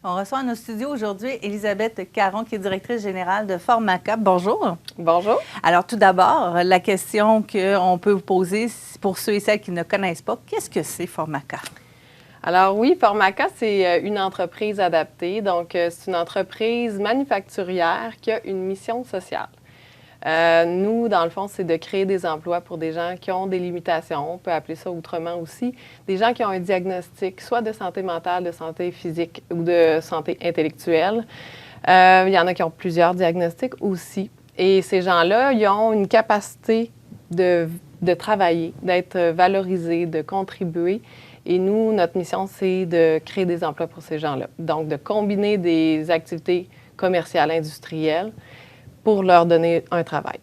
On reçoit à nos studios aujourd'hui Élisabeth Caron, qui est directrice générale de Formaka. Bonjour. Bonjour. Alors, tout d'abord, la question qu'on peut vous poser pour ceux et celles qui ne connaissent pas, qu'est-ce que c'est Formaka? Alors oui, Formaka, c'est une entreprise adaptée. Donc, c'est une entreprise manufacturière qui a une mission sociale. Nous, dans le fond, c'est de créer des emplois pour des gens qui ont des limitations, on peut appeler ça autrement aussi, des gens qui ont un diagnostic, soit de santé mentale, de santé physique ou de santé intellectuelle. Il y en a qui ont plusieurs diagnostics aussi. Et ces gens-là, ils ont une capacité de travailler, d'être valorisés, de contribuer. Et nous, notre mission, c'est de créer des emplois pour ces gens-là. Donc, de combiner des activités commerciales, industrielles, pour leur donner un travail.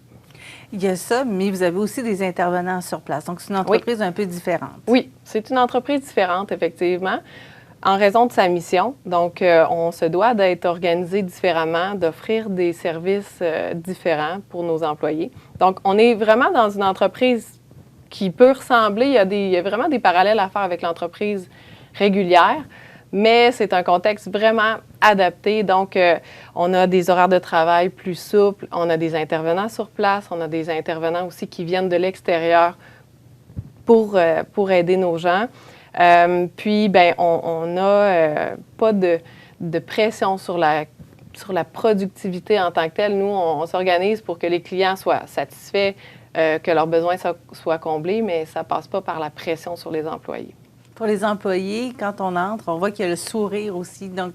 Il y a ça, mais vous avez aussi des intervenants sur place. Donc, c'est une entreprise un peu différente. Oui, c'est une entreprise différente, effectivement, en raison de sa mission. Donc, on se doit d'être organisé différemment, d'offrir des services différents pour nos employés. Donc, on est vraiment dans une entreprise qui peut ressembler, il y a vraiment des parallèles à faire avec l'entreprise régulière, mais c'est un contexte vraiment adapté. Donc, on a des horaires de travail plus souples, on a des intervenants sur place, on a des intervenants aussi qui viennent de l'extérieur pour aider nos gens. Puis, bien, on n'a pas de pression sur la productivité en tant que telle. Nous, on s'organise pour que les clients soient satisfaits, que leurs besoins soient comblés, mais ça ne passe pas par la pression sur les employés. Pour les employés, quand on entre, on voit qu'il y a le sourire aussi. Donc,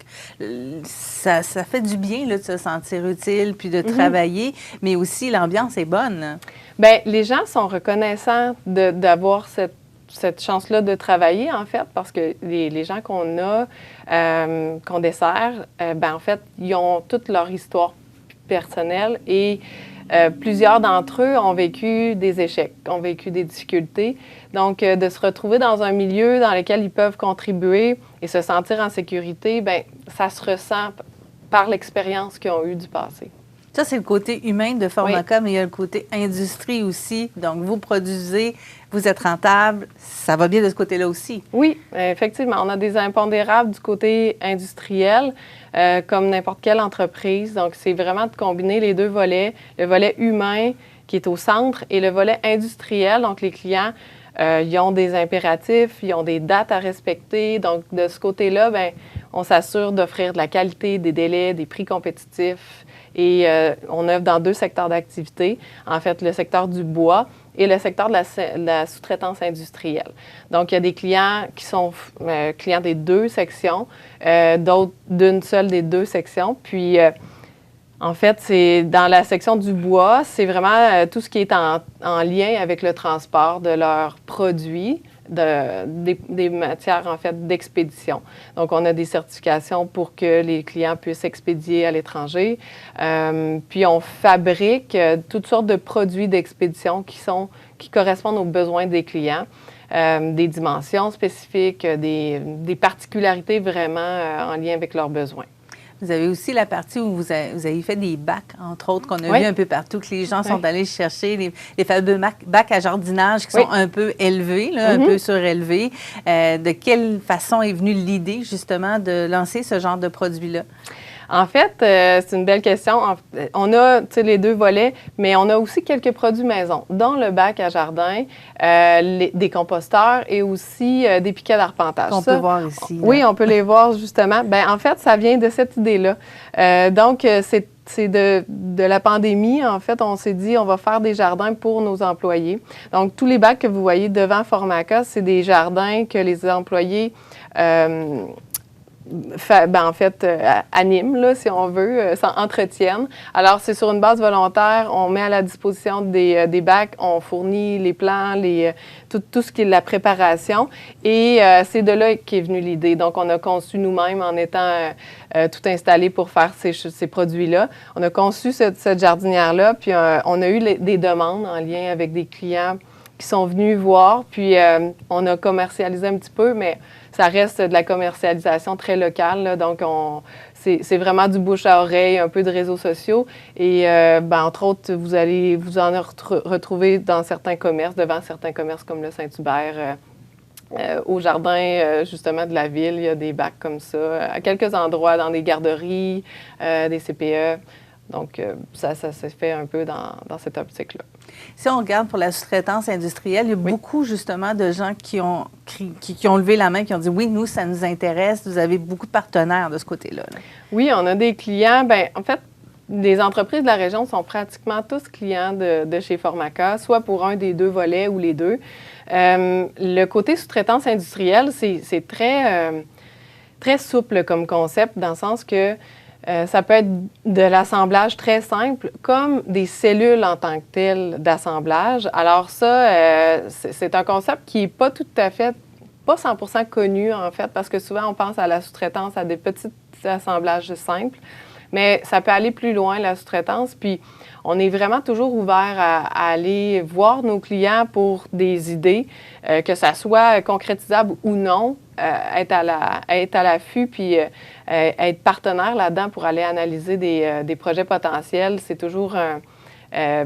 ça fait du bien là, de se sentir utile puis de travailler, mais aussi l'ambiance est bonne. Bien, les gens sont reconnaissants d'avoir cette chance-là de travailler, en fait, parce que les gens qu'on a, qu'on dessert, bien, en fait, ils ont toute leur histoire personnelle et plusieurs d'entre eux ont vécu des échecs, ont vécu des difficultés. Donc, de se retrouver dans un milieu dans lequel ils peuvent contribuer et se sentir en sécurité, bien, ça se ressent par l'expérience qu'ils ont eue du passé. Ça, c'est le côté humain de Formaka, mais il y a le côté industrie aussi. Donc, vous produisez, vous êtes rentable, ça va bien de ce côté-là aussi. Oui, effectivement. On a des impondérables du côté industriel, comme n'importe quelle entreprise. Donc, c'est vraiment de combiner les deux volets, le volet humain qui est au centre et le volet industriel. Donc, les clients, ils ont des impératifs, ils ont des dates à respecter. Donc, de ce côté-là, bien, on s'assure d'offrir de la qualité, des délais, des prix compétitifs. Et on œuvre dans 2 secteurs d'activité, en fait, le secteur du bois et le secteur de la sous-traitance industrielle. Donc, il y a des clients qui sont clients des 2 sections, d'autres d'une seule des 2 sections. Puis, en fait, c'est dans la section du bois, c'est vraiment tout ce qui est en lien avec le transport de leurs produits, des matières, en fait, d'expédition. Donc, on a des certifications pour que les clients puissent expédier à l'étranger. Puis, on fabrique toutes sortes de produits d'expédition qui correspondent aux besoins des clients. Des dimensions spécifiques, des particularités vraiment en lien avec leurs besoins. Vous avez aussi la partie où vous avez fait des bacs, entre autres, qu'on a vu un peu partout, que les gens sont allés chercher, les fameux bacs à jardinage qui sont un peu élevés, là, un peu surélevés. De quelle façon est venue l'idée, justement, de lancer ce genre de produit-là? En fait, c'est une belle question. On a les 2 volets, mais on a aussi quelques produits maison, dont le bac à jardin, des composteurs et aussi des piquets d'arpentage. On peut voir ici. Oui, on peut les voir justement. Bien, en fait, ça vient de cette idée-là. Donc, c'est de la pandémie, en fait, on s'est dit on va faire des jardins pour nos employés. Donc, tous les bacs que vous voyez devant Formaka, c'est des jardins que les employés animent, là, si on veut, s'entretiennent. Alors, c'est sur une base volontaire, on met à la disposition des bacs, on fournit les plans, tout ce qui est la préparation. Et c'est de là qu'est venue l'idée. Donc, on a conçu nous-mêmes en étant tout installé pour faire ces produits-là. On a conçu cette jardinière-là, puis on a eu des demandes en lien avec des clients qui sont venus voir, puis on a commercialisé un petit peu, mais ça reste de la commercialisation très locale, là, donc c'est vraiment du bouche à oreille, un peu de réseaux sociaux. Et entre autres, vous en retrouver dans certains commerces, devant certains commerces comme le Saint-Hubert, Au jardin, justement, de la ville, il y a des bacs comme ça, à quelques endroits, dans des garderies, des CPE. Donc, ça se fait un peu dans cette optique-là. Si on regarde pour la sous-traitance industrielle, il y a beaucoup, justement, de gens qui ont levé la main, qui ont dit « Oui, nous, ça nous intéresse. » Vous avez beaucoup de partenaires de ce côté-là. Là. Oui, on a des clients. Bien, en fait, les entreprises de la région sont pratiquement tous clients de chez Formaca, soit pour un des deux volets ou les deux. Le côté sous-traitance industrielle, c'est très souple comme concept, dans le sens que ça peut être de l'assemblage très simple, comme des cellules en tant que telles d'assemblage. Alors ça, c'est un concept qui n'est pas tout à fait, pas 100% connu, en fait, parce que souvent, on pense à la sous-traitance, à des petits assemblages simples. Mais ça peut aller plus loin, la sous-traitance. Puis, on est vraiment toujours ouvert à aller voir nos clients pour des idées, que ça soit concrétisable ou non, être à l'affût, puis être partenaire là-dedans pour aller analyser des projets potentiels. C'est toujours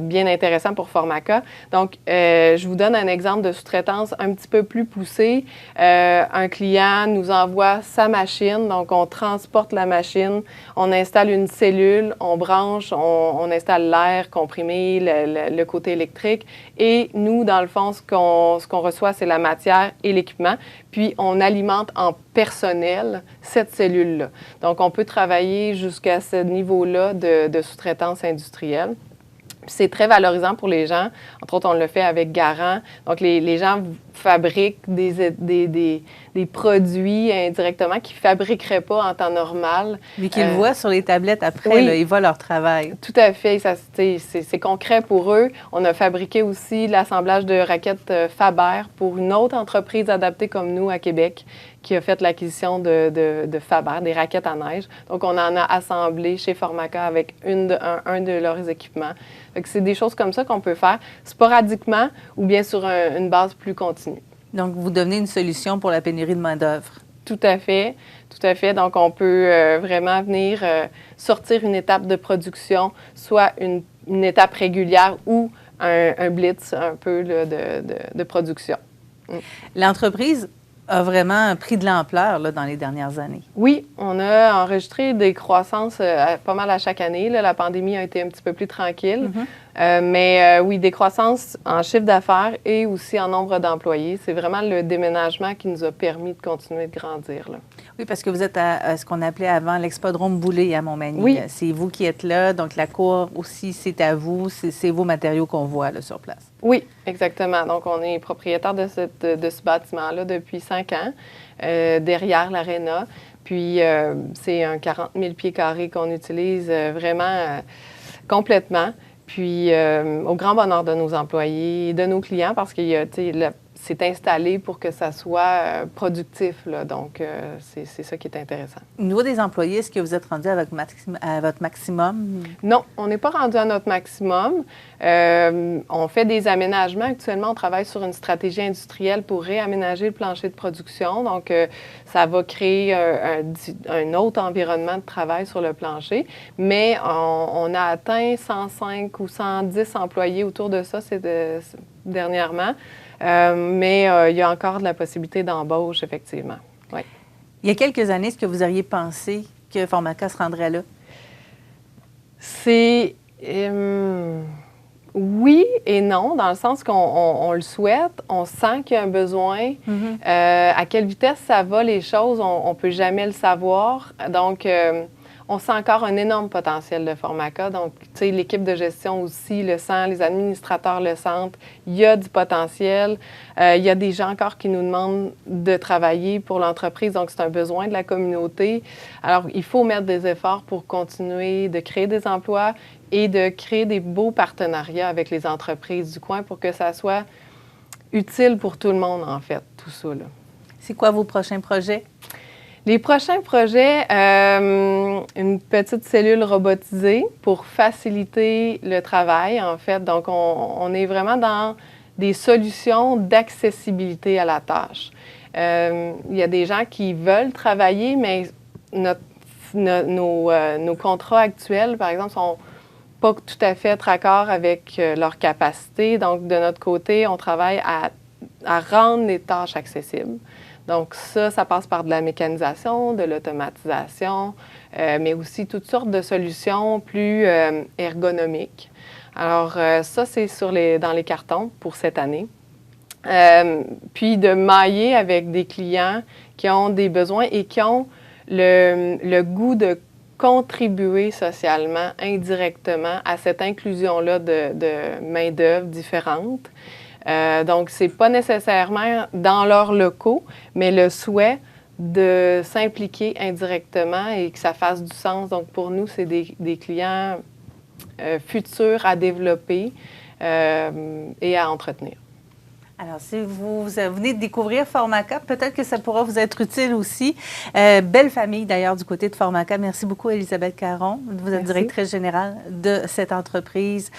bien intéressant pour Formaca. Donc, je vous donne un exemple de sous-traitance un petit peu plus poussé. Un client nous envoie sa machine, donc on transporte la machine, on installe une cellule, on branche, on installe l'air comprimé, le côté électrique, et nous, dans le fond, ce qu'on reçoit, c'est la matière et l'équipement, puis on alimente en personnel cette cellule-là. Donc, on peut travailler jusqu'à ce niveau-là de sous-traitance industrielle. C'est très valorisant pour les gens. Entre autres, on le fait avec Garant. Donc, les gens fabriquent des produits indirectement qu'ils ne fabriqueraient pas en temps normal. Mais qu'ils voient sur les tablettes après, oui. Là, ils voient leur travail. Tout à fait. C'est concret pour eux. On a fabriqué aussi l'assemblage de raquettes Faber pour une autre entreprise adaptée comme nous à Québec qui a fait l'acquisition de Faber, des raquettes à neige. Donc, on en a assemblé chez Formaca avec un de leurs équipements. C'est des choses comme ça qu'on peut faire sporadiquement ou bien sur une base plus continue. Donc, vous devenez une solution pour la pénurie de main-d'œuvre. Tout à fait, tout à fait. Donc, on peut vraiment venir sortir une étape de production, soit une étape régulière ou un blitz un peu là, de production. L'entreprise a vraiment pris de l'ampleur là, dans les dernières années. Oui, on a enregistré des croissances pas mal à chaque année. Là. La pandémie a été un petit peu plus tranquille. Mais oui, des croissances en chiffre d'affaires et aussi en nombre d'employés. C'est vraiment le déménagement qui nous a permis de continuer de grandir. Là. Oui, parce que vous êtes à ce qu'on appelait avant l'Expodrome Boulay à Montmagny. Oui. C'est vous qui êtes là, donc la cour aussi, c'est à vous. C'est vos matériaux qu'on voit là, sur place. Oui, exactement. Donc, on est propriétaire de ce bâtiment-là depuis 5 ans, derrière l'aréna. Puis, c'est un 40 000 pieds carrés qu'on utilise vraiment complètement. Puis, au grand bonheur de nos employés et de nos clients, parce que c'est installé pour que ça soit productif. Là. Donc, c'est ça qui est intéressant. Au niveau des employés, est-ce que vous êtes rendu à votre maximum? Non, on n'est pas rendu à notre maximum. On fait des aménagements. Actuellement, on travaille sur une stratégie industrielle pour réaménager le plancher de production. Donc, ça va créer un autre environnement de travail sur le plancher. Mais on a atteint 105 ou 110 employés autour de ça dernièrement. Mais il y a encore de la possibilité d'embauche, effectivement. Oui. Il y a quelques années, est-ce que vous auriez pensé que Formaca se rendrait là? C'est oui et non, dans le sens qu'on le souhaite, on sent qu'il y a un besoin. À quelle vitesse ça va, les choses, on ne peut jamais le savoir. Donc, on sent encore un énorme potentiel de Formaca. Donc, tu sais, l'équipe de gestion aussi le sent, les administrateurs le sentent. Il y a du potentiel. Il y a des gens encore qui nous demandent de travailler pour l'entreprise. Donc, c'est un besoin de la communauté. Alors, il faut mettre des efforts pour continuer de créer des emplois et de créer des beaux partenariats avec les entreprises du coin pour que ça soit utile pour tout le monde, en fait, tout ça, là. C'est quoi vos prochains projets? Les prochains projets, une petite cellule robotisée pour faciliter le travail, en fait. Donc, on est vraiment dans des solutions d'accessibilité à la tâche. Il y a des gens qui veulent travailler, mais nos contrats actuels, par exemple, sont pas tout à fait raccord avec leur capacité. Donc, de notre côté, on travaille à à rendre les tâches accessibles. Donc ça passe par de la mécanisation, de l'automatisation, mais aussi toutes sortes de solutions plus ergonomiques. Alors ça, c'est dans les cartons pour cette année. Puis de mailler avec des clients qui ont des besoins et qui ont le goût de contribuer socialement, indirectement, à cette inclusion-là de main-d'œuvre différente. Donc, ce n'est pas nécessairement dans leurs locaux, mais le souhait de s'impliquer indirectement et que ça fasse du sens. Donc, pour nous, c'est des clients futurs à développer et à entretenir. Alors, si vous venez de découvrir Formaca, peut-être que ça pourra vous être utile aussi. Belle famille, d'ailleurs, du côté de Formaca. Merci beaucoup, Élisabeth Caron. Vous êtes directrice générale de cette entreprise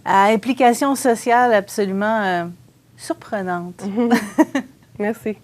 à implication sociale absolument surprenante. Merci.